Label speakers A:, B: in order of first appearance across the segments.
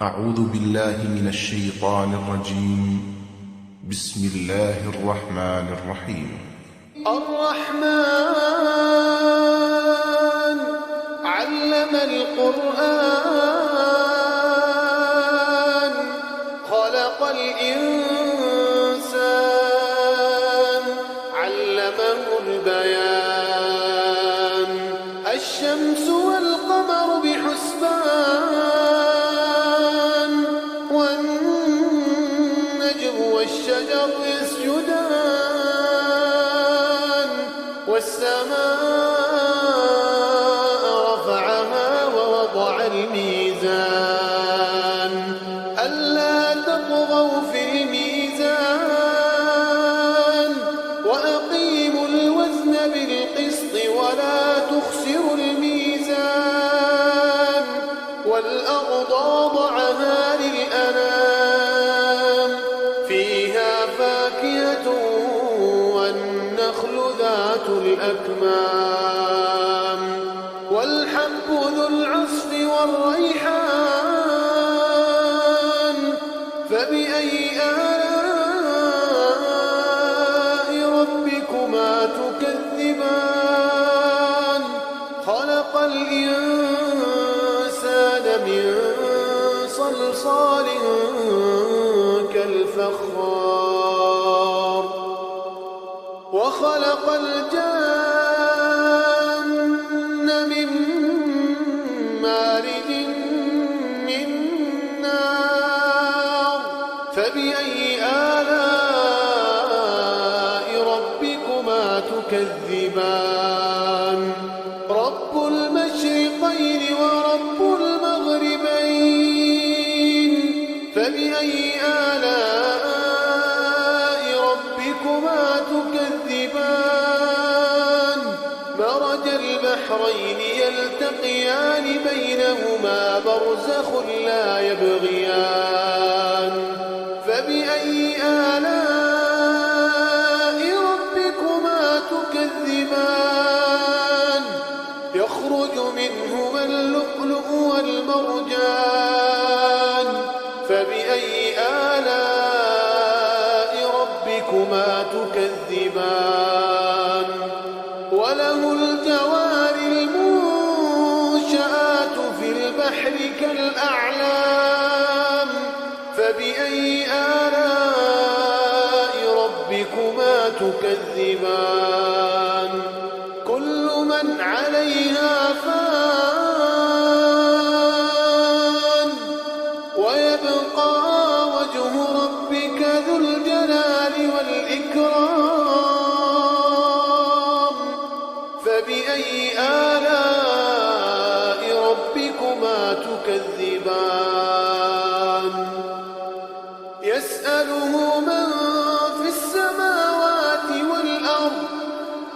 A: أعوذ بالله من الشيطان الرجيم. بسم الله الرحمن الرحيم.
B: الرحمن علم القرآن خلق الإنسان علمه البيان الشمس والقمر بحسبان والنجم والشجر يسجدان والسماء رفعها ووضع الميزان ألا تطغوا في الميزان وأقيموا الوزن بالقسط ولا تخسروا الميزان والأرض وضعها للأنام فيها فاكهة والنخل ذات الأكمام والحب ذو العصف والريحان فبأي آلاء ربكما تكذبان خلق الإنسان من صلصال كالفخار وخلق الجان من مارج من نار فبأي آلاء ربكما تكذبان رب المشرقين ورب المغربين فبأي آلاء ربكما تكذبان مرج البحرين يلتقيان بينهما برزخ لا يبغيان فبأي آلاء ربكما تكذبان يخرج منهما اللؤلؤ والمرجان فبأي آلاء ربكما تكذبان وله الجوار المنشآت في البحر كالأعلام فبأي آلاء ربكما تكذبان كل من عليها فان ويبقى وجه ربك ذو الجلال والإكرام فبأي آلاء ربكما تكذبان يسأله من في السماوات والأرض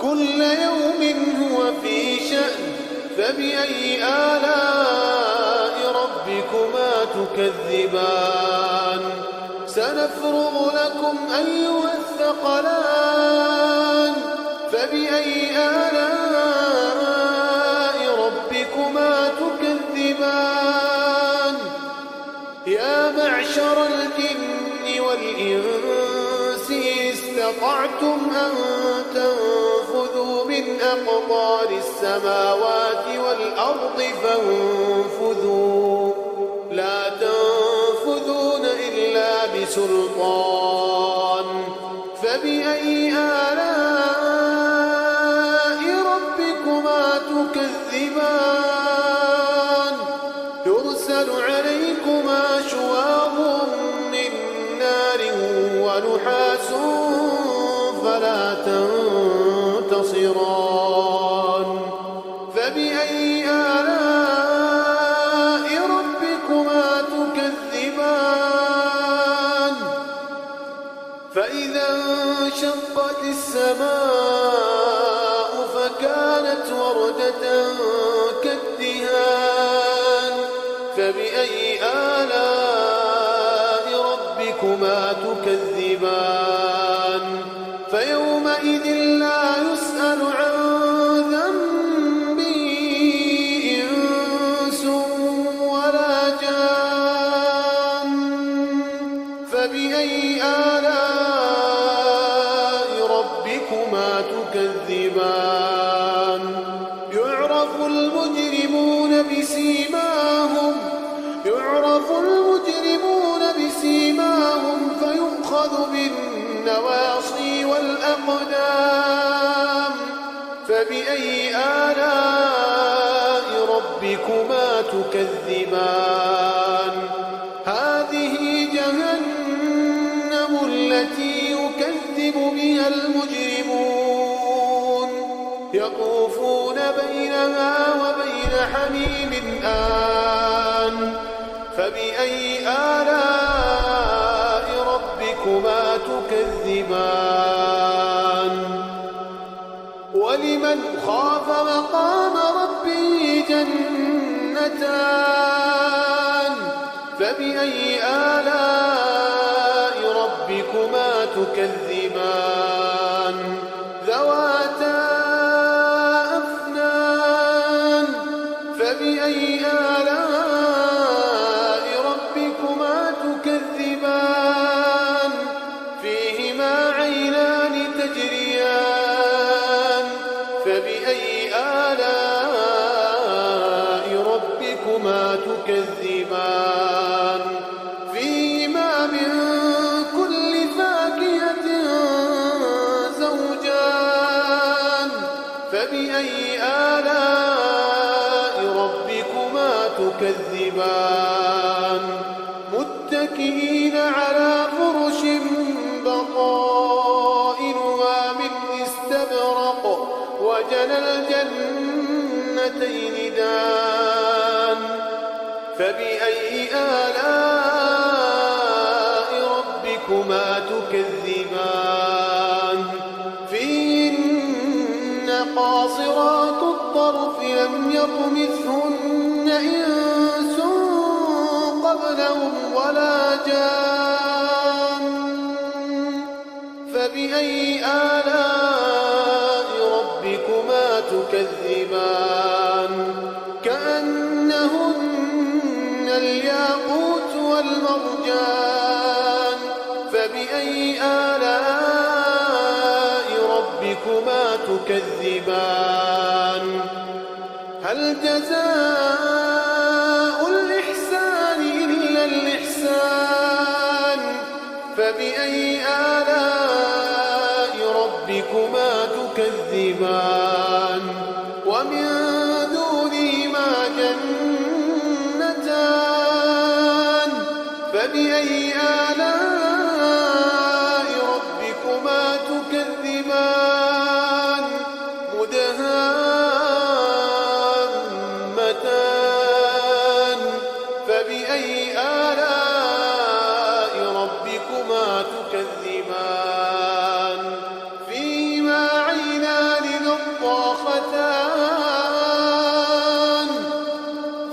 B: كل يوم هو في شأن فبأي آلاء ربكما تكذبان سنفرغ لكم أيها الثقلان فبأي آلاء ربكما تكذبان يا معشر الجن والإنس استطعتم أن تنفذوا من أقطار السماوات والأرض فانفذوا لا تنفذون إلا بسلطان فبأي آلاء ربكما تكذبان يرسل عليكما شواظ من نار ونحاس فلا تنتصران فبأي آلاء ربكما تكذبان فإذا انشقت السماء فكانت وردة كالدهان فبأي آلاء ربكما تكذبان فيومئذ لا يسأل عن ذنبه إنس ولا جان يعرف المجرمون بسيماهم فيؤخذ بالنواصي والأقدام فبأي آلاء ربكما تكذبان هذه جهنم التي يكذب بها المجرمون يطوفون بينها وبين حميم آن فبأي آلاء ربكما تكذبان ولمن خاف مقام ربه جنتان فبأي آلاء ربكما تكذبان ذواتا أفنان فبأي آلاء ربكما تكذبان فيهما عينان تجريان فبأي آلاء ربكما تكذبان فيهما من كل فاكهة زوجان فبأي آلاء ربكما تكذبان متكئين على فرش بطائنها من استبرق وجنى الجنتين دان فبأي آلاء ربكما تكذبان فيهن قاصرات الطرف لم يطمثهن إنس قبلهم ولا جان فبأي آلاء ربكما تكذبان كأنهن الياقوت والمرجان فبأي آلاء ربكما تكذبان هل جزاء الإحسان إلا الإحسان فبأي آلاء ربكما تكذبان ومن دونهما جنتان فبأي آلاء ربكما تكذبان مدهامتان فبأي آلاء ربكما تكذبان فيهما عينان نضاختان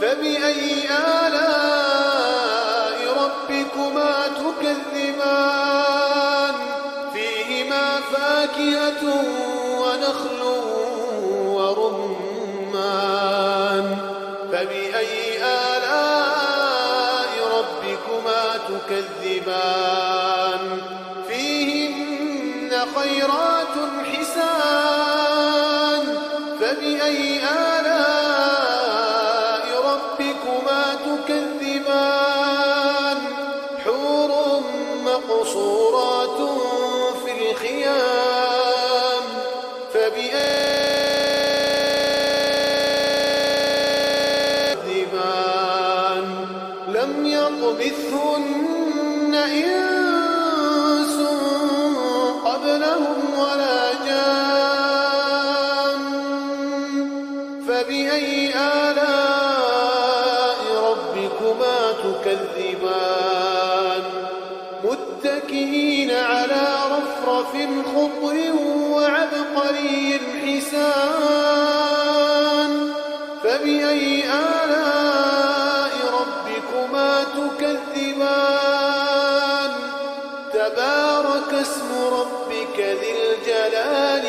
B: فبأي آلاء ربكما تكذبان فيهما فاكهة ونخل ورمان فبأي آلاء ربكما تكذبان فيهن خيرات حسان فبأي آلاء ربكما تكذبان حور مقصورات في الخيام فبأي تكذبان لم يطمثهن إنس قبلهم ولا جان فبأي آلاء ربكما تكذبان متكئين على رفرف خضر وعبقري حسان فبأي آلاء ربكما تكذبان تبارك اسم ربك ذي الجلال